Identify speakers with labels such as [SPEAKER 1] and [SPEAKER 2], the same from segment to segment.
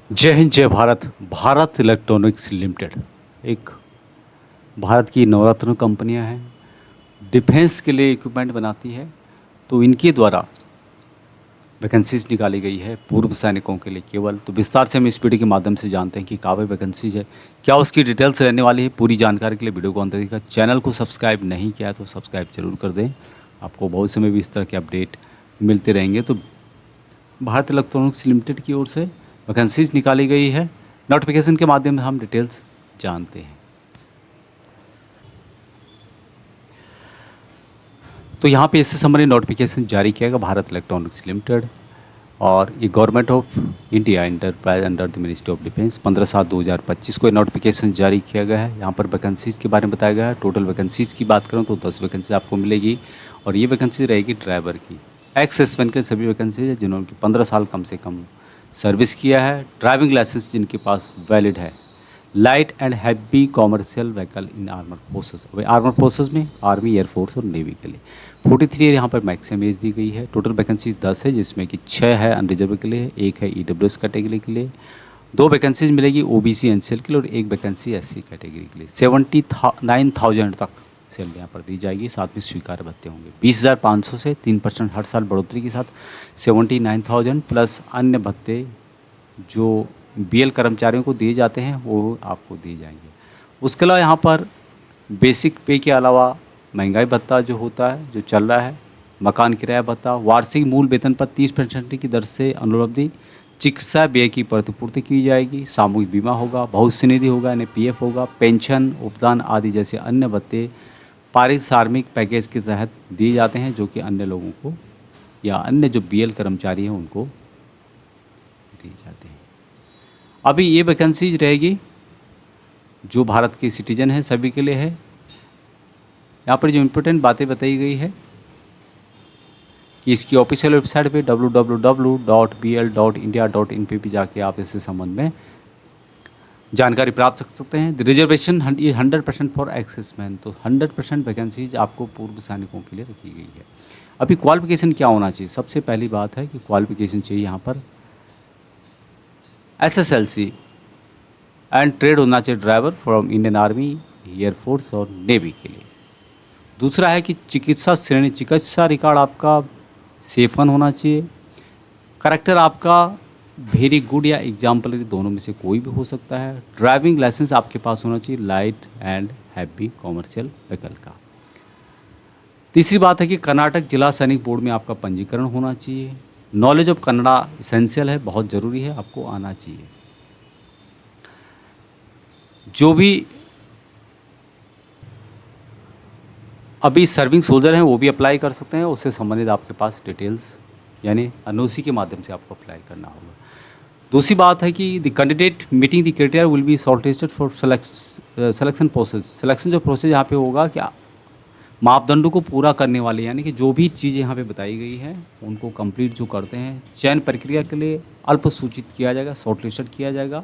[SPEAKER 1] जय हिंद जय Bharat. Bharat Electronics limited एक भारत की नवरत्न कंपनियां हैं, डिफेंस के लिए इक्विपमेंट बनाती है। तो इनके द्वारा वैकेंसीज निकाली गई है पूर्व सैनिकों के लिए केवल। तो विस्तार से हम इस वीडियो के माध्यम से जानते हैं कि काफ़ी वैकेंसीज है, क्या उसकी डिटेल्स रहने वाली है। पूरी जानकारी के लिए वीडियो को अंत तक देखिएगा। चैनल को सब्सक्राइब नहीं किया है तो सब्सक्राइब जरूर कर दें, आपको बहुत समय भी इस तरह के अपडेट मिलते रहेंगे। तो भारत इलेक्ट्रॉनिक्स लिमिटेड की ओर से वैकेंसीज निकाली गई है, नोटिफिकेशन के माध्यम से हम डिटेल्स जानते हैं। तो यहाँ पे इससे संबंधित नोटिफिकेशन जारी किया गया भारत इलेक्ट्रॉनिक्स लिमिटेड, और ये government of India enterprise under the ministry of defence 15/7/2025 को ये नोटिफिकेशन जारी किया गया है। यहाँ पर वैकेंसीज के बारे में बताया गया है। टोटल वैकेंसीज की बात करूँ तो 10 वैकेंसी आपको मिलेगी, और ये वैकेंसी रहेगी ड्राइवर की। एक्स सर्विसमैन के सभी वैकेंसी है जिन्होंने 15 साल कम से कम सर्विस किया है, ड्राइविंग लाइसेंस जिनके पास वैलिड है, light and heavy commercial vehicle in armour forces. Armour forces में आर्मी, एयरफोर्स और नेवी के लिए 43 ईयर यहाँ पर मैक्सिमम एज दी गई है। टोटल वैकेंसीज 10 है, जिसमें कि 6 है अनरिजर्व के लिए, 1 है ईडब्ल्यूएस कैटेगरी के लिए, 2 वैकेंसीज मिलेगी ओबीसी एनसीएल के लिए, और 1 वैकेंसी एससी कैटेगरी के लिए। 79,000 तक सैलरी यहाँ पर दी जाएगी। साथ में स्वीकार्य भत्ते होंगे 20,500 से 3% हर साल बढ़ोतरी के साथ 79,000 प्लस अन्य भत्ते जो बीएल कर्मचारियों को दिए जाते हैं वो आपको दिए जाएंगे। उसके अलावा यहाँ पर बेसिक पे के अलावा महंगाई भत्ता जो होता है, जो चल रहा है, मकान किराया भत्ता, वार्षिक मूल वेतन पर 30% की दर से अनुलब्धि, चिकित्सा व्यय की प्रतिपूर्ति की जाएगी, सामूहिक बीमा होगा, भविष्य निधि होगा यानी पीएफ होगा, पेंशन, उपदान आदि जैसे अन्य भत्ते पारिश्रमिक पैकेज के तहत दिए जाते हैं, जो कि अन्य लोगों को या अन्य जो बीएल कर्मचारी हैं उनको दिए जाते हैं। अभी ये वैकेंसीज रहेगी जो भारत के सिटीजन हैं सभी के लिए है। यहाँ पर जो इम्पोर्टेंट बातें बताई गई है कि इसकी ऑफिशियल वेबसाइट पे www.bl.india.in पे भी जाके आप इससे संबंध में जानकारी प्राप्त कर सकते हैं। रिजर्वेशन 100% फॉर एक्सेसमैन, तो 100% वैकेंसीज आपको पूर्व सैनिकों के लिए रखी गई है। अभी क्वालिफिकेशन क्या होना चाहिए? सबसे पहली बात है कि क्वालिफिकेशन चाहिए यहाँ पर SSLC एंड ट्रेड होना चाहिए driver from Indian army, air force और नेवी के लिए। दूसरा है कि चिकित्सा श्रेणी, चिकित्सा रिकॉर्ड आपका सेफन होना चाहिए। करेक्टर आपका वेरी गुड या एग्जाम्पलरी, दोनों में से कोई भी हो सकता है। ड्राइविंग लाइसेंस आपके पास होना चाहिए light and heavy commercial vehicle का। तीसरी बात है कि कर्नाटक जिला सैनिक बोर्ड में आपका पंजीकरण होना चाहिए। नॉलेज ऑफ कन्नड़ा इसेंशियल है, बहुत ज़रूरी है, आपको आना चाहिए। जो भी अभी सर्विंग सोल्जर हैं वो भी अप्लाई कर सकते हैं, उससे संबंधित आपके पास डिटेल्स यानी एनओसी के माध्यम से आपको अप्लाई करना होगा। दूसरी बात है कि the candidate meeting the criteria will be shortlisted for selection process. Selection जो प्रोसेस यहाँ पे होगा कि मापदंडों को पूरा करने वाले, यानी कि जो भी चीज़ें यहाँ पे बताई गई हैं उनको कंप्लीट जो करते हैं, चयन प्रक्रिया के लिए अल्प सूचित किया जाएगा, शॉर्टलिस्टेड किया जाएगा।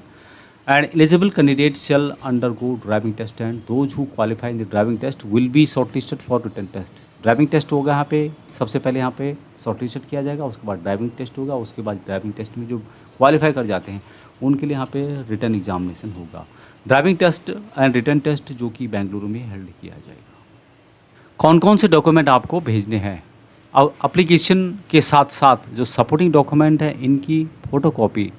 [SPEAKER 1] And eligible candidate shall undergo driving test and those who qualify in the driving test will be shortlisted for written test. Driving test होगा यहाँ पे, सबसे पहले यहाँ पे शॉर्टलिस्टेड किया जाएगा, उसके बाद ड्राइविंग टेस्ट होगा, उसके बाद ड्राइविंग टेस्ट में जो क्वालिफाई कर जाते हैं उनके लिए यहाँ पे रिटन एग्जामिनेशन होगा। Driving test and written test जो कि बेंगलुरु में हेल्ड किया जाएगा। कौन कौन से डॉक्यूमेंट आपको भेजने हैं? अब एप्लीकेशन के साथ साथ जो सपोर्टिंग डॉक्यूमेंट है इनकी फ़ोटोकॉपी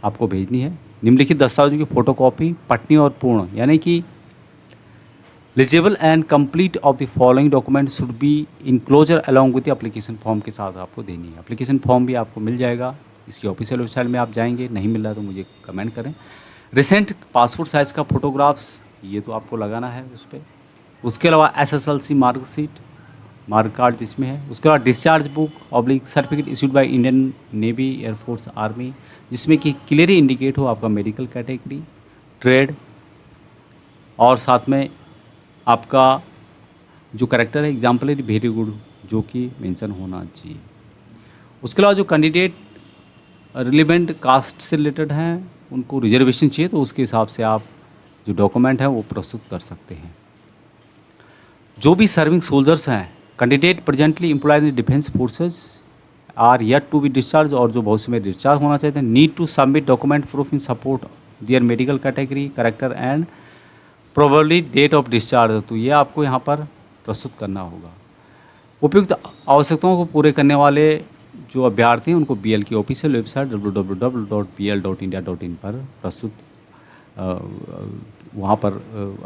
[SPEAKER 1] आपको भेजनी है। निम्नलिखित दस्तावेजों की फ़ोटोकॉपी पटनी और पूर्ण, यानी कि legible and complete of the following document should be enclosure along with the application form के साथ आपको देनी है। एप्लीकेशन फॉर्म भी आपको मिल जाएगा, इसकी ऑफिशियल वेबसाइट में आप जाएंगे, नहीं मिल रहा तो मुझे कमेंट करें। रिसेंट पासपोर्ट साइज़ का फ़ोटोग्राफ्स ये तो आपको लगाना है उस पर। उसके अलावा SSLC मार्कशीट, मार्क कार्ड जिसमें है। उसके बाद discharge book oblique certificate issued by Indian navy, air force, army, जिसमें कि क्लियरली इंडिकेट हो आपका मेडिकल कैटेगरी, ट्रेड, और साथ में आपका जो करेक्टर है एग्जाम्पलरी वेरी गुड जो कि मेंशन होना चाहिए। उसके अलावा जो कैंडिडेट रिलेवेंट कास्ट से रिलेटेड हैं उनको रिजर्वेशन चाहिए, तो उसके हिसाब से आप जो डॉक्यूमेंट हैं वो प्रस्तुत कर सकते हैं। जो भी सर्विंग सोल्जर्स हैं, candidate presently employed in defence forces are yet to be discharge और जो भविष्य में डिस्चार्ज होना चाहते हैं, need to submit document proof in support their medical category character and probably date of discharge. तो ये आपको यहाँ पर प्रस्तुत करना होगा। उपयुक्त आवश्यकताओं को पूरे करने वाले जो अभ्यर्थी हैं उनको बीएल की ऑफिशियल वेबसाइट www.bl.india.in पर प्रस्तुत वहाँ पर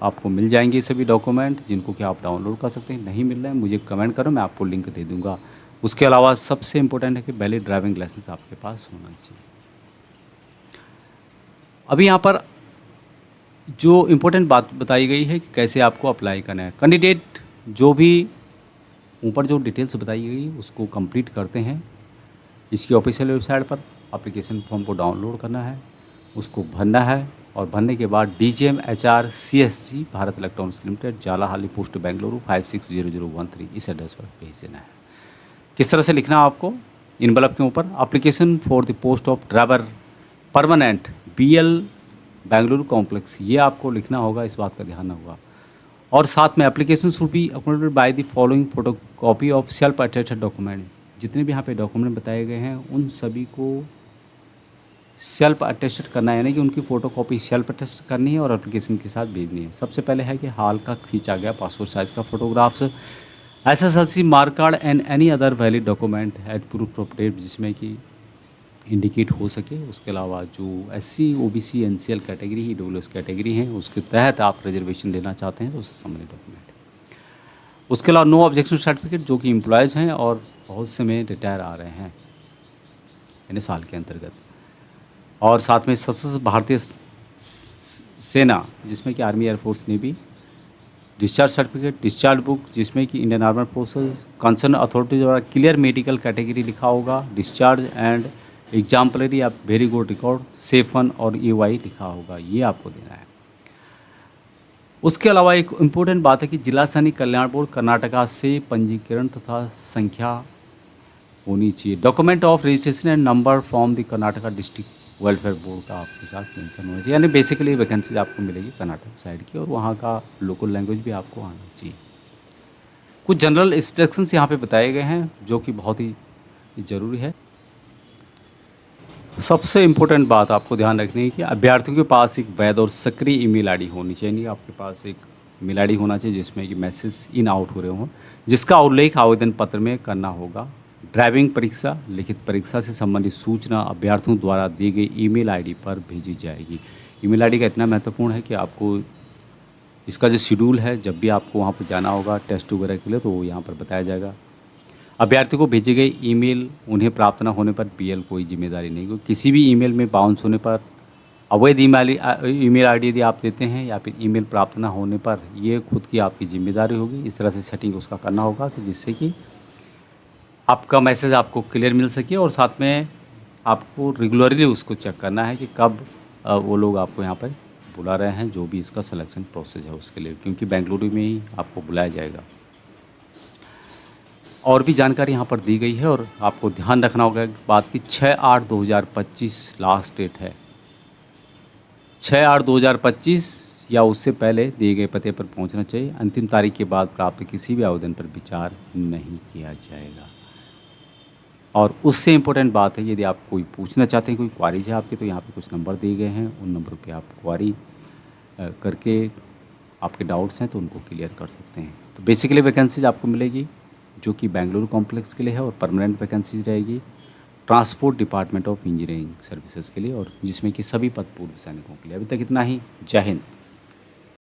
[SPEAKER 1] आपको मिल जाएंगे सभी डॉक्यूमेंट, जिनको कि आप डाउनलोड कर सकते हैं। नहीं मिल रहे हैं मुझे कमेंट करो, मैं आपको लिंक दे दूँगा। उसके अलावा सबसे इम्पोर्टेंट है कि वैलिड ड्राइविंग लाइसेंस आपके पास होना चाहिए। अभी यहाँ पर जो इम्पोर्टेंट बात बताई गई है कि कैसे आपको अप्लाई करना है। कैंडिडेट जो भी ऊपर जो डिटेल्स बताई गई उसको कंप्लीट करते हैं, इसकी ऑफिशियल वेबसाइट पर एप्लीकेशन फॉर्म को डाउनलोड करना है, उसको भरना है और भरने के बाद DGM HR CSG Bharat Electronics Limited Jalahalli post Bengaluru 560013 इस एड्रेस पर भेज देना है। किस तरह से लिखना है आपको इनवलप के ऊपर, application for the post of driver permanent BL Bengaluru complex, ये आपको लिखना होगा, इस बात का ध्यान होगा। और साथ में application should be accompanied by the following photocopy of self attested document. जितने भी यहाँ पे डॉक्यूमेंट बताए गए हैं उन सभी को सेल्फ अटेस्टेड करना है, यानी कि उनकी फ़ोटो कॉपी सेल्फ अटेस्ट करनी है और एप्लीकेशन के साथ भेजनी है। सबसे पहले है कि हाल का खींचा गया पासपोर्ट साइज़ का photographs, SSLC mark card and any other valid document at proof of date जिसमें कि इंडिकेट हो सके। उसके अलावा जो SC OBC NCL category EWS category हैं उसके तहत आप रिजर्वेशन लेना चाहते हैं तो उससे संबंधित डॉक्यूमेंट। उसके अलावा नो ऑब्जेक्शन सर्टिफिकेट जो कि एम्प्लॉयज़ हैं और बहुत से में रिटायर आ रहे हैं यानी साल के अंतर्गत, और साथ में सशस्त्र भारतीय सेना जिसमें कि army air force navy, discharge certificate, discharge book जिसमें कि Indian armed forces concern authority द्वारा क्लियर मेडिकल कैटेगरी लिखा होगा, डिस्चार्ज एंड एग्जाम्पलरी या वेरी गुड रिकॉर्ड सेफन और EY लिखा होगा, ये आपको देना है। उसके अलावा एक इम्पोर्टेंट बात है कि जिला सैनिक कल्याण बोर्ड कर्नाटका से पंजीकरण तथा संख्या होनी चाहिए। Document of registration and number from the Karnataka district welfare board का आपके साथ मेंशन होना चाहिए, यानी बेसिकली वैकेंसी आपको मिलेगी कर्नाटक साइड की और वहाँ का लोकल लैंग्वेज भी आपको आना चाहिए। कुछ जनरल इंस्ट्रक्शंस यहाँ पे बताए गए हैं जो कि बहुत ही ज़रूरी है। सबसे इम्पोर्टेंट बात आपको ध्यान रखनी है कि अभ्यर्थियों के पास एक वैध और सक्रिय ईमेल आईडी होनी चाहिए। आपके पास एक ईमेल आईडी होना चाहिए जिसमें कि मैसेज इन आउट हो रहे हों, जिसका उल्लेख आवेदन पत्र में करना होगा। ड्राइविंग परीक्षा, लिखित परीक्षा से संबंधित सूचना अभ्यर्थियों द्वारा दी गई ईमेल आईडी पर भेजी जाएगी। ईमेल आईडी का इतना महत्वपूर्ण है कि आपको इसका जो शेड्यूल है, जब भी आपको वहाँ पर जाना होगा टेस्ट वगैरह के लिए तो वो यहाँ पर बताया जाएगा। अभ्यर्थी को भेजी गई ईमेल उन्हें प्राप्त न होने पर BL कोई जिम्मेदारी नहीं होगी। किसी भी ईमेल में बाउंस होने पर, अवैध ईमेल आईडी यदि आप देते हैं या फिर ईमेल प्राप्त न होने पर, ये खुद की आपकी जिम्मेदारी होगी। इस तरह से सेटिंग उसका करना होगा कि जिससे कि आपका मैसेज आपको क्लियर मिल सके और साथ में आपको रेगुलरली उसको चेक करना है कि कब वो लोग आपको यहाँ पर बुला रहे हैं, जो भी इसका सिलेक्शन प्रोसेस है उसके लिए, क्योंकि बेंगलुरु में ही आपको बुलाया जाएगा। और भी जानकारी यहाँ पर दी गई है और आपको ध्यान रखना होगा बात की 6/8/2025 लास्ट डेट है। 6/8/2025 या उससे पहले दिए गए पते पर पहुँचना चाहिए। अंतिम तारीख के बाद प्राप्त किसी भी आवेदन पर विचार नहीं किया जाएगा। और उससे इम्पोर्टेंट बात है, यदि आप कोई पूछना चाहते हैं, कोई क्वारीज है आपकी, तो यहाँ पे कुछ नंबर दिए गए हैं, उन नंबर पे आप क्वारी करके आपके डाउट्स हैं तो उनको क्लियर कर सकते हैं। तो बेसिकली वैकेंसीज आपको मिलेगी जो कि बेंगलुरु कॉम्प्लेक्स के लिए है और परमानेंट वैकेंसीज रहेगी transport department of engineering services के लिए, और जिसमें कि सभी पद पूर्व सैनिकों के लिए। अभी तक इतना ही। जय हिंद।